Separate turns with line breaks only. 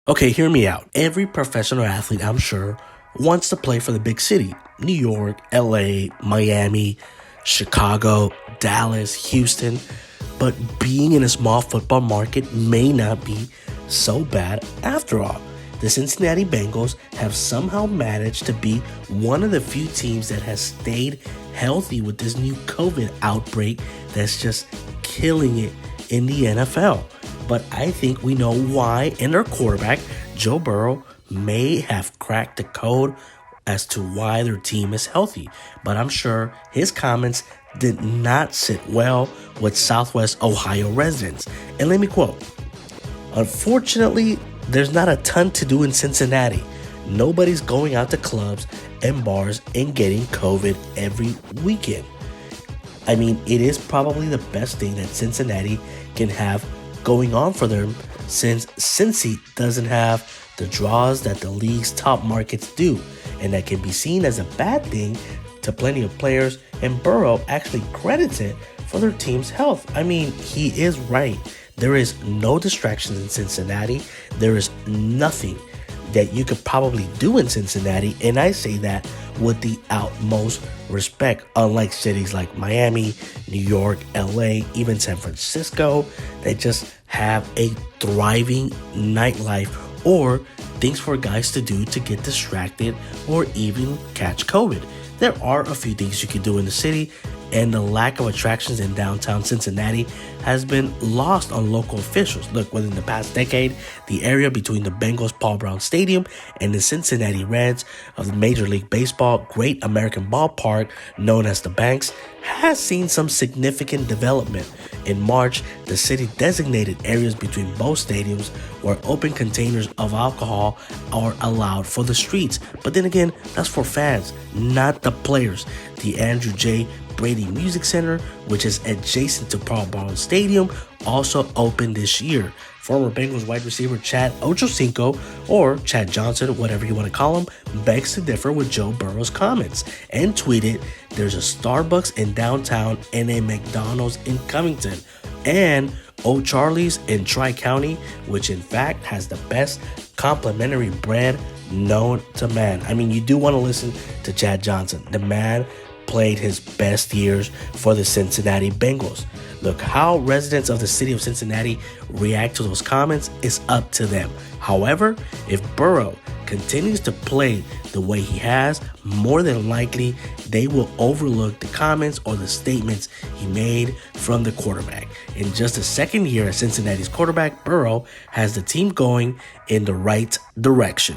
Okay, hear me out. Every professional athlete, I'm sure, wants to play for the big city. New York, LA, Miami, Chicago, Dallas, Houston. But being in a small football market may not be so bad after all. The Cincinnati Bengals have somehow managed to be one of the few teams that has stayed healthy with this new COVID outbreak that's just killing it in the NFL. But I think we know why, and their quarterback, Joe Burrow, may have cracked the code as to why their team is healthy. But I'm sure his comments did not sit well with Southwest Ohio residents. And let me quote, "Unfortunately, there's not a ton to do in Cincinnati. Nobody's going out to clubs and bars and getting COVID every weekend." I mean, it is probably the best thing that Cincinnati can have going on for them since Cincy doesn't have the draws that the league's top markets do, and that can be seen as a bad thing to plenty of players, and Burrow actually credits it for their team's health. I mean, he is right. There is no distractions in Cincinnati. There is nothing that you could probably do in Cincinnati, and I say that with the utmost respect. Unlike cities like Miami, New York, LA, even San Francisco, they just have a thriving nightlife or things for guys to do to get distracted or even catch COVID. There are a few things you can do in the city, and the lack of attractions in downtown Cincinnati has been lost on local officials. Look, within the past decade, the area between the Bengals Paul Brown Stadium and the Cincinnati Reds of the Major League Baseball Great American Ballpark, known as the Banks, has seen some significant development. In March, the city designated areas between both stadiums where open containers of alcohol are allowed for the streets. But then again, that's for fans, not the players. The Andrew J. Brady Music Center, which is adjacent to Paul Brown Stadium, also opened this year. Former Bengals wide receiver Chad Ochocinco, or Chad Johnson, whatever you want to call him, begs to differ with Joe Burrow's comments and tweeted, "There's a Starbucks in downtown and a McDonald's in Covington, and O'Charlie's in Tri-County, which in fact has the best complimentary bread known to man." I mean, you do want to listen to Chad Johnson. The man played his best years for the Cincinnati Bengals. Look, how residents of the city of Cincinnati react to those comments is up to them. However, if Burrow continues to play the way he has, more than likely they will overlook the comments or the statements he made from the quarterback. In just his second year as Cincinnati's quarterback, Burrow has the team going in the right direction.